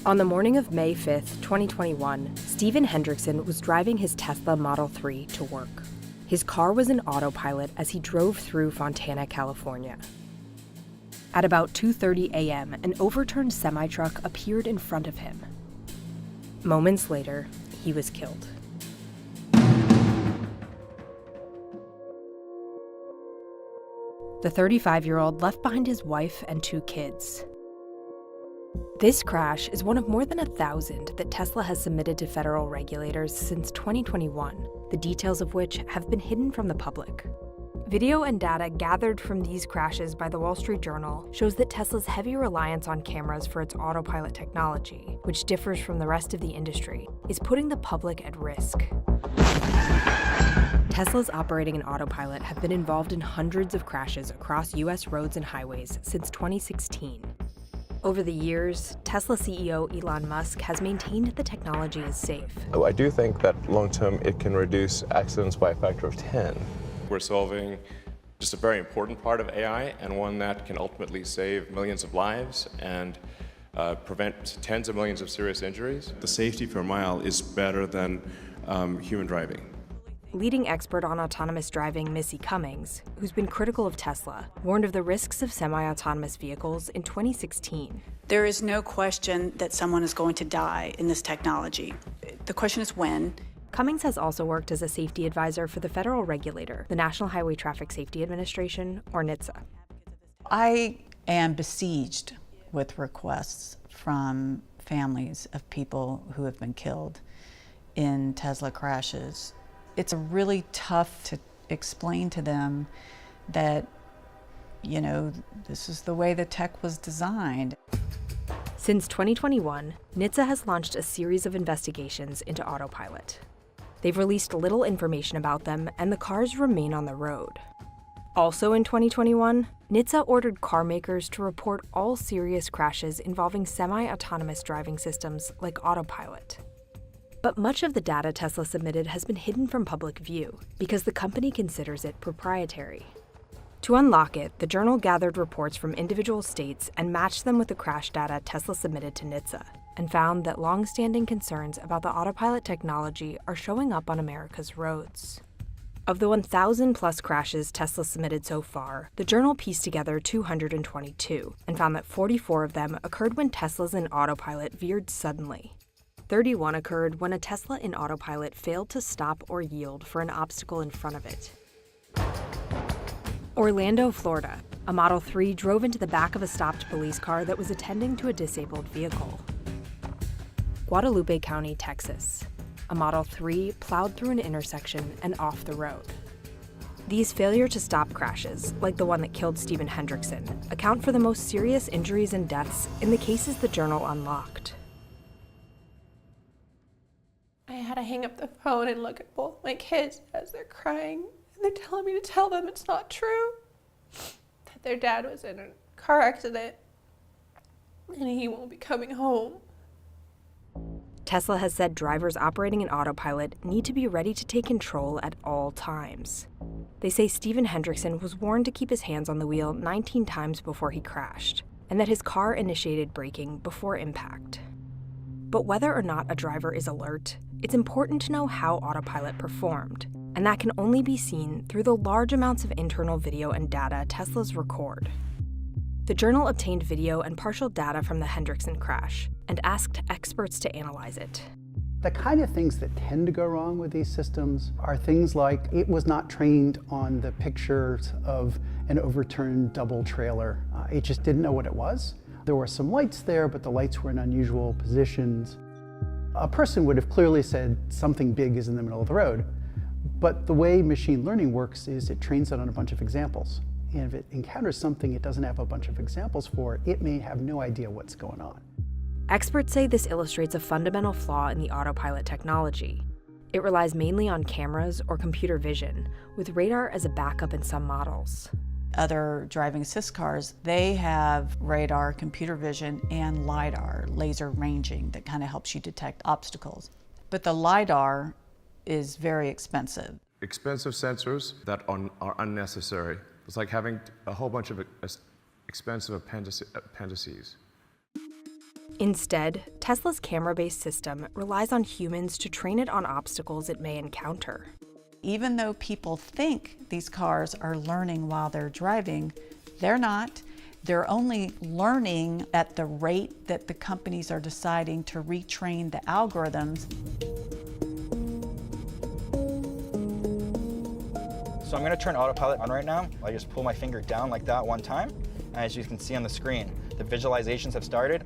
On the morning of May 5th, 2021, Stephen Hendrickson was driving his Tesla Model 3 to work. His car was in autopilot as he drove through Fontana, California. At about 2:30 a.m., an overturned semi-truck appeared in front of him. Moments later, he was killed. The 35-year-old left behind his wife and 2 kids. This crash is one of more than 1,000 that Tesla has submitted to federal regulators since 2021, the details of which have been hidden from the public. Video and data gathered from these crashes by the Wall Street Journal shows that Tesla's heavy reliance on cameras for its autopilot technology, which differs from the rest of the industry, is putting the public at risk. Teslas operating in autopilot have been involved in hundreds of crashes across U.S. roads and highways since 2016. Over the years, Tesla CEO Elon Musk has maintained the technology is safe. I do think that long-term it can reduce accidents by a factor of 10. We're solving just a very important part of AI, and one that can ultimately save millions of lives and prevent tens of millions of serious injuries. The safety per mile is better than human driving. Leading expert on autonomous driving, Missy Cummings, who's been critical of Tesla, warned of the risks of semi-autonomous vehicles in 2016. There is no question that someone is going to die in this technology. The question is when. Cummings has also worked as a safety advisor for the federal regulator, the National Highway Traffic Safety Administration, or NHTSA. I am besieged with requests from families of people who have been killed in Tesla crashes. It's really tough to explain to them that, this is the way the tech was designed. Since 2021, NHTSA has launched a series of investigations into autopilot. They've released little information about them, and the cars remain on the road. Also in 2021, NHTSA ordered car makers to report all serious crashes involving semi-autonomous driving systems like autopilot. But much of the data Tesla submitted has been hidden from public view because the company considers it proprietary. To unlock it, the journal gathered reports from individual states and matched them with the crash data Tesla submitted to NHTSA, and found that long-standing concerns about the autopilot technology are showing up on America's roads. Of the 1,000-plus crashes Tesla submitted so far, the journal pieced together 222 and found that 44 of them occurred when Teslas in autopilot veered suddenly. 31 occurred when a Tesla in autopilot failed to stop or yield for an obstacle in front of it. Orlando, Florida, a Model 3 drove into the back of a stopped police car that was attending to a disabled vehicle. Guadalupe County, Texas, a Model 3 plowed through an intersection and off the road. These failure to stop crashes, like the one that killed Stephen Hendrickson, account for the most serious injuries and deaths in the cases the journal unlocked. I had to hang up the phone and look at both my kids as they're crying, and they're telling me to tell them it's not true, that their dad was in a car accident and he won't be coming home. Tesla has said drivers operating in autopilot need to be ready to take control at all times. They say Stephen Hendrickson was warned to keep his hands on the wheel 19 times before he crashed, and that his car initiated braking before impact. But whether or not a driver is alert, it's important to know how autopilot performed, and that can only be seen through the large amounts of internal video and data Teslas record. The journal obtained video and partial data from the Hendrickson crash and asked experts to analyze it. The kind of things that tend to go wrong with these systems are things like it was not trained on the pictures of an overturned double trailer. It just didn't know what it was. There were some lights there, but the lights were in unusual positions. A person would have clearly said something big is in the middle of the road, but the way machine learning works is it trains it on a bunch of examples. And if it encounters something it doesn't have a bunch of examples for, it may have no idea what's going on. Experts say this illustrates a fundamental flaw in the autopilot technology. It relies mainly on cameras or computer vision, with radar as a backup in some models. Other driving assist cars, they have radar, computer vision, and LiDAR, laser ranging, that kind of helps you detect obstacles. But the LiDAR is very expensive. Expensive sensors that are unnecessary. It's like having a whole bunch of expensive appendices. Instead, Tesla's camera-based system relies on humans to train it on obstacles it may encounter. Even though people think these cars are learning while they're driving, they're not. They're only learning at the rate that the companies are deciding to retrain the algorithms. So I'm going to turn autopilot on right now. I just pull my finger down like that one time. And as you can see on the screen, the visualizations have started.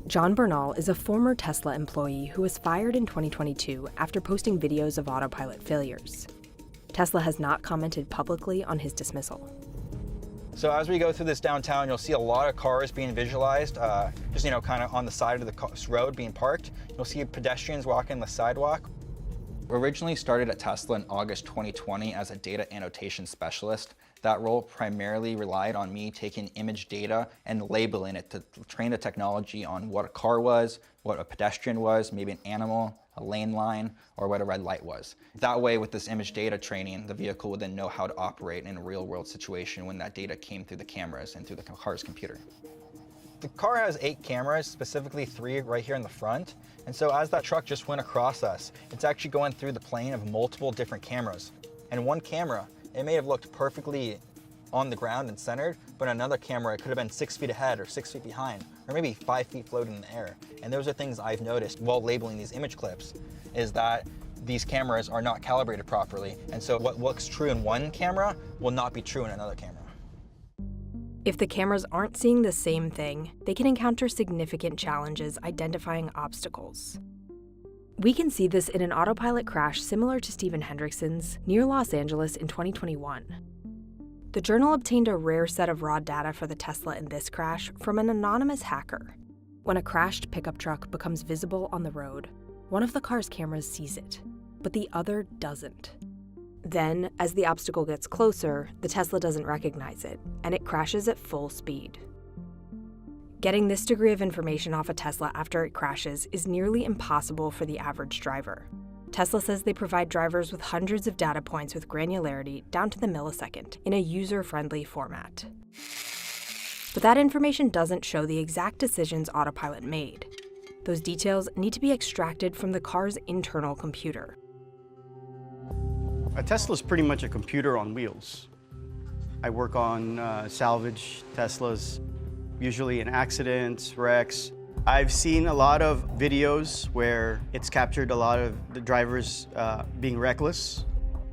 John Bernal is a former Tesla employee who was fired in 2022 after posting videos of autopilot failures. Tesla has not commented publicly on his dismissal. So as we go through this downtown, you'll see a lot of cars being visualized, just, kind of on the side of the road being parked. You'll see pedestrians walking the sidewalk. Originally started at Tesla in August 2020 as a data annotation specialist. That role primarily relied on me taking image data and labeling it to train the technology on what a car was, what a pedestrian was, maybe an animal, a lane line, or what a red light was. That way, with this image data training, the vehicle would then know how to operate in a real-world situation when that data came through the cameras and through the car's computer. The car has 8 cameras, specifically 3 right here in the front. And so as that truck just went across us, it's actually going through the plane of multiple different cameras. And one camera, it may have looked perfectly on the ground and centered, but another camera, it could have been 6 feet ahead or 6 feet behind, or maybe 5 feet floating in the air. And those are things I've noticed while labeling these image clips, is that these cameras are not calibrated properly. And so what looks true in one camera will not be true in another camera. If the cameras aren't seeing the same thing, they can encounter significant challenges identifying obstacles. We can see this in an autopilot crash similar to Stephen Hendrickson's near Los Angeles in 2021. The Journal obtained a rare set of raw data for the Tesla in this crash from an anonymous hacker. When a crashed pickup truck becomes visible on the road, one of the car's cameras sees it, but the other doesn't. Then, as the obstacle gets closer, the Tesla doesn't recognize it, and it crashes at full speed. Getting this degree of information off a Tesla after it crashes is nearly impossible for the average driver. Tesla says they provide drivers with hundreds of data points with granularity down to the millisecond in a user-friendly format. But that information doesn't show the exact decisions Autopilot made. Those details need to be extracted from the car's internal computer. A Tesla is pretty much a computer on wheels. I work on salvage Teslas, usually in accidents, wrecks. I've seen a lot of videos where it's captured a lot of the drivers being reckless.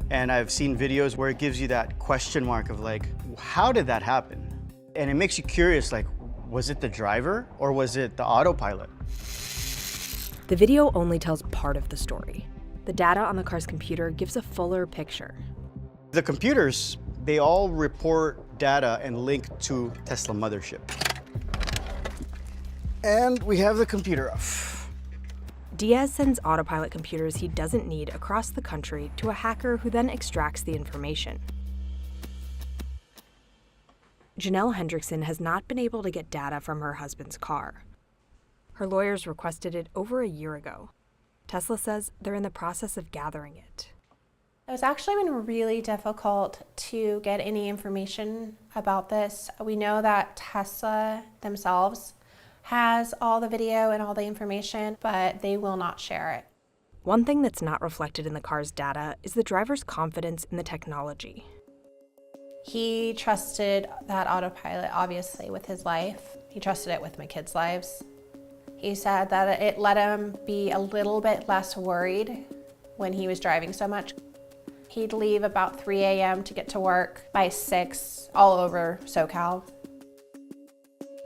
And I've seen videos where it gives you that question mark of like, how did that happen? And it makes you curious, like, was it the driver or was it the autopilot? The video only tells part of the story. The data on the car's computer gives a fuller picture. The computers, they all report data and link to Tesla mothership. And we have the computer off. Diaz sends Autopilot computers he doesn't need across the country to a hacker who then extracts the information. Janelle Hendrickson has not been able to get data from her husband's car. Her lawyers requested it over a year ago. Tesla says they're in the process of gathering it. It's actually been really difficult to get any information about this. We know that Tesla themselves has all the video and all the information, but they will not share it. One thing that's not reflected in the car's data is the driver's confidence in the technology. He trusted that autopilot, obviously, with his life. He trusted it with my kids' lives. He said that it let him be a little bit less worried when he was driving so much. He'd leave about 3 a.m. to get to work by 6 all over SoCal.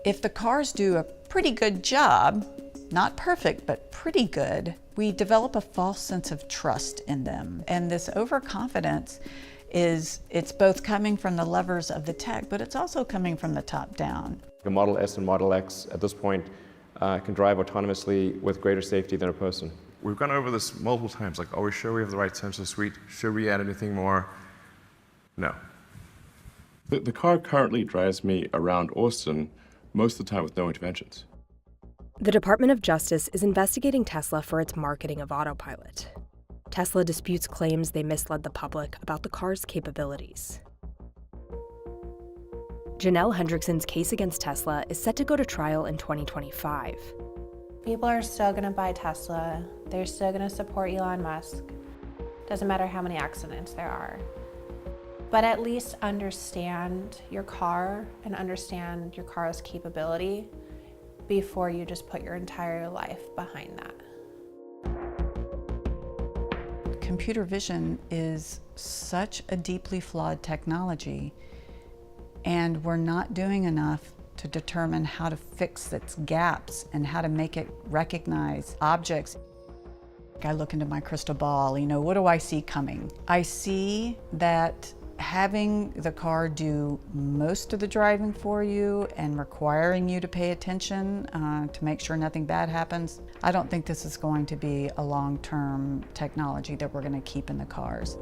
If the cars do a pretty good job, not perfect, but pretty good, we develop a false sense of trust in them. And this overconfidence it's both coming from the levers of the tech, but it's also coming from the top down. The Model S and Model X at this point can drive autonomously with greater safety than a person. We've gone over this multiple times, like, are we sure we have the right sensor suite? Should we add anything more? No. The car currently drives me around Austin most of the time with no interventions. The Department of Justice is investigating Tesla for its marketing of Autopilot. Tesla disputes claims they misled the public about the car's capabilities. Janelle Hendrickson's case against Tesla is set to go to trial in 2025. People are still going to buy Tesla. They're still going to support Elon Musk. Doesn't matter how many accidents there are. But at least understand your car and understand your car's capability before you just put your entire life behind that. Computer vision is such a deeply flawed technology, and we're not doing enough to determine how to fix its gaps and how to make it recognize objects. I look into my crystal ball, what do I see coming? I see that having the car do most of the driving for you and requiring you to pay attention to make sure nothing bad happens, I don't think this is going to be a long-term technology that we're going to keep in the cars.